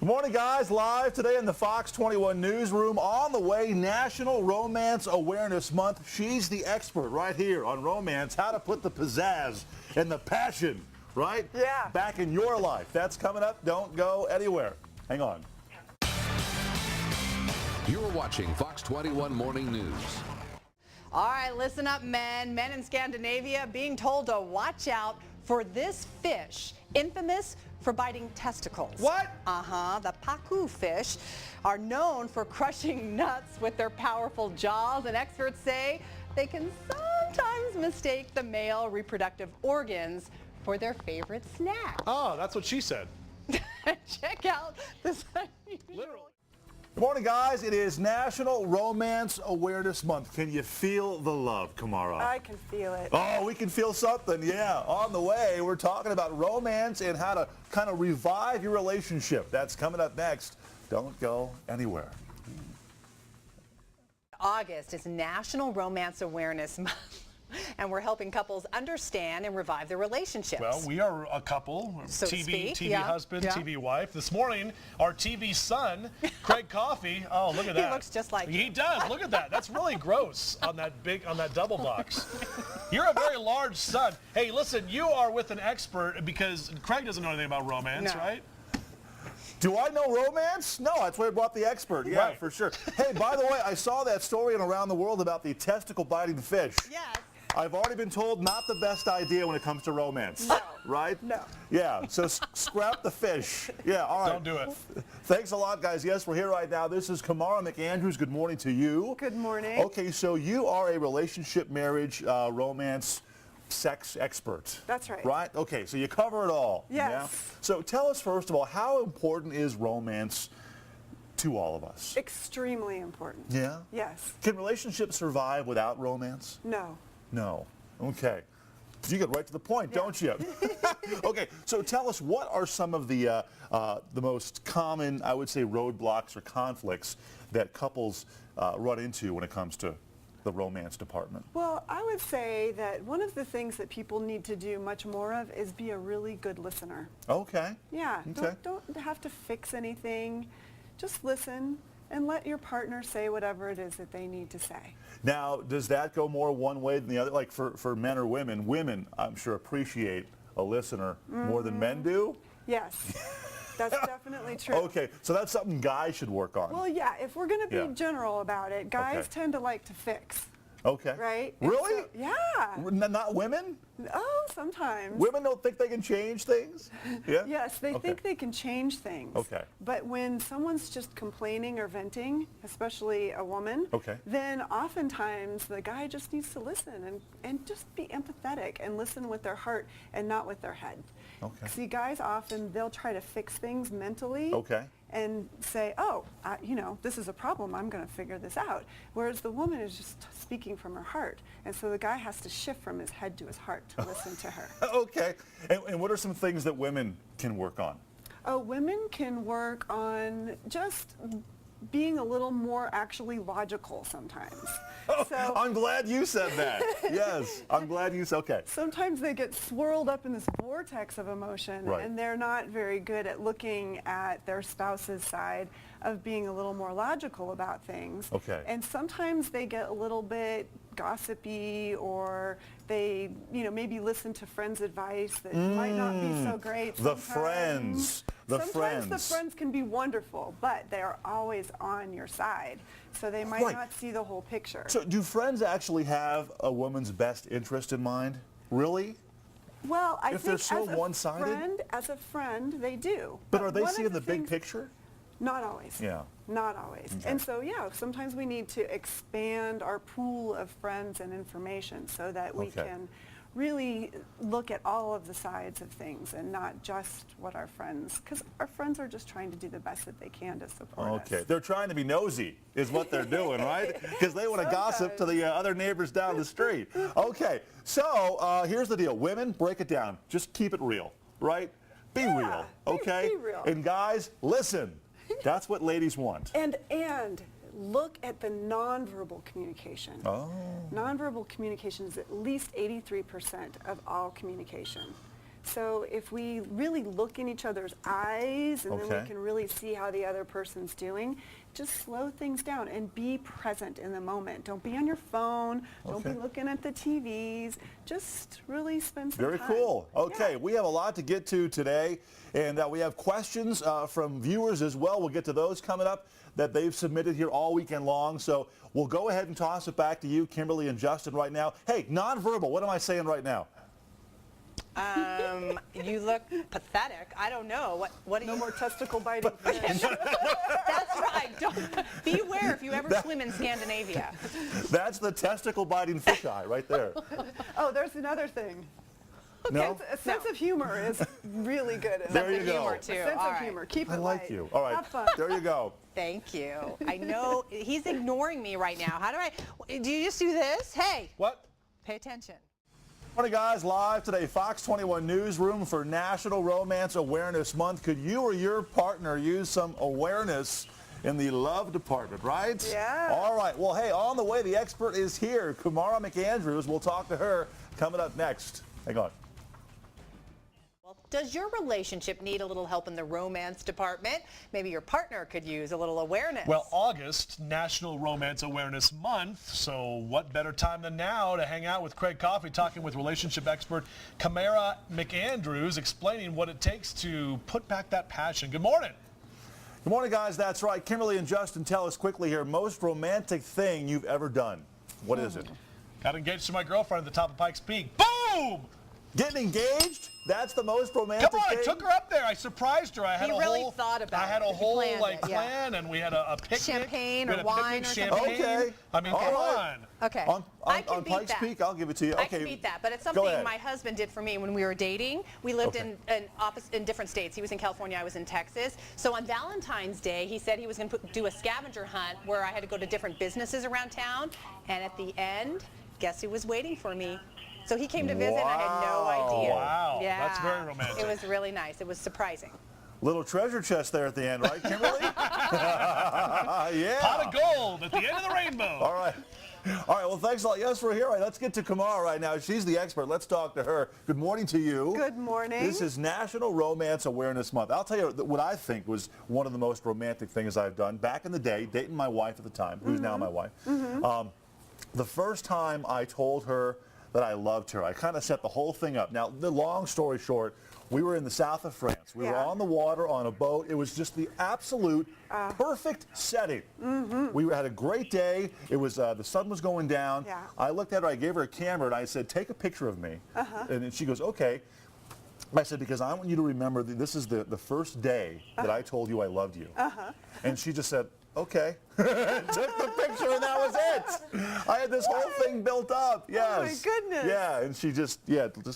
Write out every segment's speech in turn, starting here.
Good morning, guys. Live today in the Fox 21 newsroom. On the way, National Romance Awareness Month. She's the expert right here on romance, how to put the pizzazz and the passion, right? Yeah. Back in your life. That's coming up. Don't go anywhere. Hang on. You're watching Fox 21 Morning News. All right, listen up, men. Men in Scandinavia being told to watch out for this fish, infamous for biting testicles. What? The pacu fish are known for crushing nuts with their powerful jaws, and experts say they can sometimes mistake the male reproductive organs for their favorite snack. Oh, that's what she said. Check out this unusual. Good morning, guys. It is National Romance Awareness Month. Can you feel the love, Kamara? I can feel it. Oh, we can feel something, yeah. On the way, we're talking about romance and how to kind of revive your relationship. That's coming up next. Don't go anywhere. August is National Romance Awareness Month, and we're helping couples understand and revive their relationships. Well, we are a couple, So to speak, TV yeah, husband, yeah. TV wife. This morning, our TV son, Craig Coffey. Oh, look at that. He looks just like He you. does. Look at that. That's really gross on that double box. You're a very large son. Hey, listen, you are with an expert because Craig doesn't know anything about romance, No. right? Do I know romance? No, that's why I brought the expert. Yeah, Right. for sure. Hey, by the way, I saw that story in Around the World about the testicle-biting fish. Yes. I've already been told not the best idea when it comes to romance. No. Right? No. Yeah, so scrap the fish. Yeah, all right. Don't do it. Thanks a lot, guys. Yes, we're here right now. This is Kamara McAndrews. Good morning to you. Good morning. Okay, so you are a relationship, marriage, romance, sex expert. That's right. Right? Okay, so you cover it all. Yes. Yeah? So tell us, first of all, how important is romance to all of us? Extremely important. Yeah? Yes. Can relationships survive without romance? No. No. Okay. You get right to the point, don't you? Okay, so tell us, what are some of the most common, I would say, roadblocks or conflicts that couples run into when it comes to the romance department? Well, I would say that one of the things that people need to do much more of is be a really good listener. Okay. Yeah. Okay. Don't have to fix anything. Just listen and let your partner say whatever it is that they need to say. Now, does that go more one way than the other? Like for men or women? Women, I'm sure, appreciate a listener more than men do? Yes. That's definitely true. Okay, so that's something guys should work on. Well, yeah, if we're going to be Yeah. general about it, guys Okay. tend to like to fix, Okay. right? And Really? so- yeah. Not women? Oh, sometimes. Women don't think they can change things? Yeah? Yes, they Okay. think they can change things. Okay. But when someone's just complaining or venting, especially a woman, Okay. then oftentimes the guy just needs to listen and just be empathetic and listen with their heart and not with their head. Okay. See, guys often, they'll try to fix things mentally. Okay. And say, oh, this is a problem, I'm going to figure this out. Whereas the woman is just speaking from her heart. And so the guy has to shift from his head to his heart to listen to her. Okay. And what are some things that women can work on? Oh, women can work on just being a little more actually logical sometimes. So I'm glad you said that. Yes, I'm glad you said, okay. sometimes they get swirled up in this vortex of emotion, Right. and they're not very good at looking at their spouse's side of being a little more logical about things. Okay. And sometimes they get a little bit gossipy, or they, maybe listen to friends' advice that might not be so great. The sometimes. friends. The Sometimes friends. the friends can be wonderful, but they are always on your side, so they might Right. not see the whole picture. So do friends actually have a woman's best interest in mind? Really? Well, I If they're think so one-sided? as a friend, they do. But are they one of seeing the big things- picture? Not always. Yeah. Not always. Okay. And so, yeah, sometimes we need to expand our pool of friends and information so that we Okay. can really look at all of the sides of things and not just what our friends, because our friends are just trying to do the best that they can to support Okay. us. They're trying to be nosy is what they're doing, right? Because they want to gossip to the other neighbors down the street. Okay. So here's the deal. Women, break it down. Just keep it real, right? Be real, okay? be real. And guys, listen. That's what ladies want. And look at the nonverbal communication. Oh. Nonverbal communication is at least 83% of all communication. So if we really look in each other's eyes and then Okay. we can really see how the other person's doing, just slow things down and be present in the moment. Don't be on your phone. Don't be Okay. looking at the TVs. Just really spend some Very time. cool. Okay, Yeah. we have a lot to get to today, and we have questions from viewers as well. We'll get to those coming up that they've submitted here all weekend long. So we'll go ahead and toss it back to you, Kimberly and Justin, right now. Hey, nonverbal, what am I saying right now? You look pathetic. I don't know. What do No you... more testicle biting fish. That's right. Don't, beware if you ever swim in Scandinavia. That's the testicle-biting fisheye right there. Oh, there's another thing. No? A sense of humor is really good. In There that. you go. Humor, A too. sense All of right. humor. Keep it I like light. you. All right, Have fun. there you go. Thank you. I know he's ignoring me right now. How do I... Do you just do this? Hey, What? pay attention. Morning, guys. Live today, Fox 21 Newsroom for National Romance Awareness Month. Could you or your partner use some awareness in the love department, right? Yeah. All right. Well, hey, on the way, the expert is here. Kumara McAndrews. We'll talk to her coming up next. Hang on. Does your relationship need a little help in the romance department? Maybe your partner could use a little awareness. Well, August, National Romance Awareness Month, so what better time than now to hang out with Craig Coffey, talking with relationship expert Kumara McAndrews, explaining what it takes to put back that passion. Good morning. Good morning, guys. That's right. Kimberly and Justin, tell us quickly here, most romantic thing you've ever done. What is it? Got engaged to my girlfriend at the top of Pikes Peak. Boom! Getting engaged? That's the most romantic Come on, I thing? took her up there. I surprised her. I had He a really whole, thought about I had it. a He whole planned like it, yeah. plan, and we had a picnic. Champagne We or had a wine picnic, or something. champagne. Okay. I mean, All come right. on. Okay. On I can on beat Pikes that. Peak, I'll give it to you. I Okay. can beat that, but it's Go something ahead. my husband did for me when we were dating. We lived Okay. in different states. He was in California, I was in Texas. So on Valentine's Day, he said he was going to do a scavenger hunt where I had to go to different businesses around town. And at the end, guess who was waiting for me? So he came to visit and I had no Wow. idea. Wow, Yeah. that's very romantic. It was really nice. It was surprising. Little treasure chest there at the end, right, Kimberly? Yeah. Pot of gold at the end of the rainbow. All right. All right, well, thanks a lot. Yes, we're here. All right, let's get to Kumara right now. She's the expert. Let's talk to her. Good morning to you. Good morning. This is National Romance Awareness Month. I'll tell you what I think was one of the most romantic things I've done. Back in the day, dating my wife at the time, who's now my wife, the first time I told her that I loved her, I kind of set the whole thing up. Now, the long story short, we were in the south of France. We were Yeah. on the water on a boat. It was just the absolute perfect setting. We had a great day. It was the sun was going down. Yeah. I looked at her. I gave her a camera and I said, "Take a picture of me." And then she goes, "Okay." I said, "Because I want you to remember that this is the first day that I told you I loved you." And she just said, "Okay." Took the picture and that was it. I had this whole thing built up. Yes. Oh, my goodness. Yeah, and she just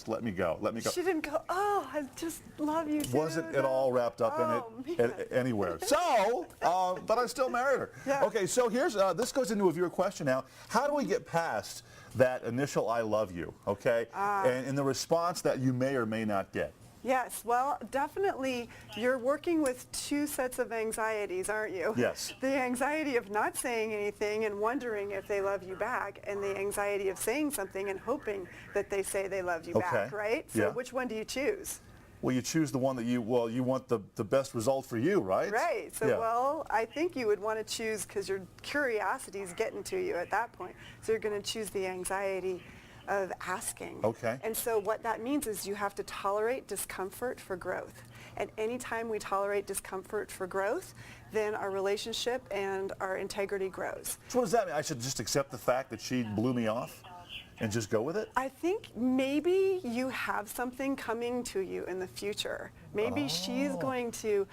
let me go. Let me go. She didn't go, oh, I just love you too. Wasn't at all wrapped up in it anywhere. So, but I still married her. Yeah. Okay, so here's, this goes into a viewer question now. How do we get past that initial I love you, okay? And the response that you may or may not get. Yes, well, definitely you're working with two sets of anxieties, aren't you? Yes. The anxiety of not saying anything and wondering if they love you back, and the anxiety of saying something and hoping that they say they love you back, Okay. right? So Yeah. which one do you choose? Well, you choose the one that you want the best result for you, right? Right. So, Yeah. well, I think you would want to choose, because your curiosity is getting to you at that point. So you're going to choose the anxiety of asking. Okay. And so what that means is you have to tolerate discomfort for growth. And anytime we tolerate discomfort for growth, then our relationship and our integrity grows. So what does that mean? I should just accept the fact that she blew me off and just go with it? I think maybe you have something coming to you in the future. Maybe she's going to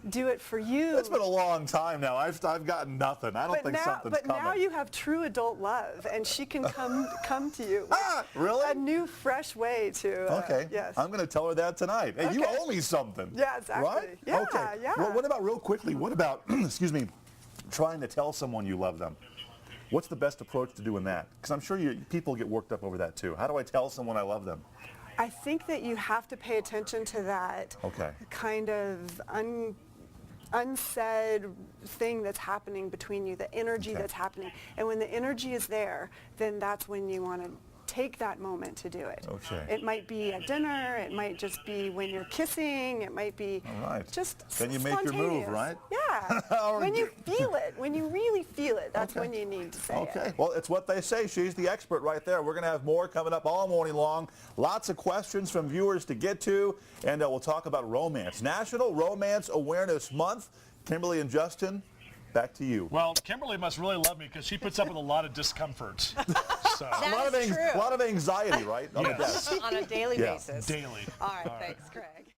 do it for you. It's been a long time now. I've gotten nothing. I don't think something's but coming. now you have true adult love, and she can come to you. Really? A new, fresh way to. Okay. Yes. I'm going to tell her that tonight. Hey, you Okay. owe me something. Yeah, exactly. Right? Yeah, okay. yeah. Well, what about, real quickly, what about, excuse me, trying to tell someone you love them? What's the best approach to doing that? Because I'm sure people get worked up over that too. How do I tell someone I love them? I think that you have to pay attention to that Okay. kind of unsaid thing that's happening between you, the energy Okay. that's happening. And when the energy is there, then that's when you want to take that moment to do it. Okay. It might be at dinner. It might just be when you're kissing. It might be All right. just Then you make your move, spontaneous. right? Yeah. When you feel it, when you really feel it, that's Okay. when you need to say Okay, it. well, it's what they say. She's the expert right there. We're going to have more coming up all morning long. Lots of questions from viewers to get to, and we'll talk about romance. National Romance Awareness Month. Kimberly and Justin, back to you. Well, Kimberly must really love me because she puts up with a lot of discomfort. So, That is true. A lot of anxiety, right? On the Yes. desk. On a daily Yeah. basis. daily. All right, thanks, Craig.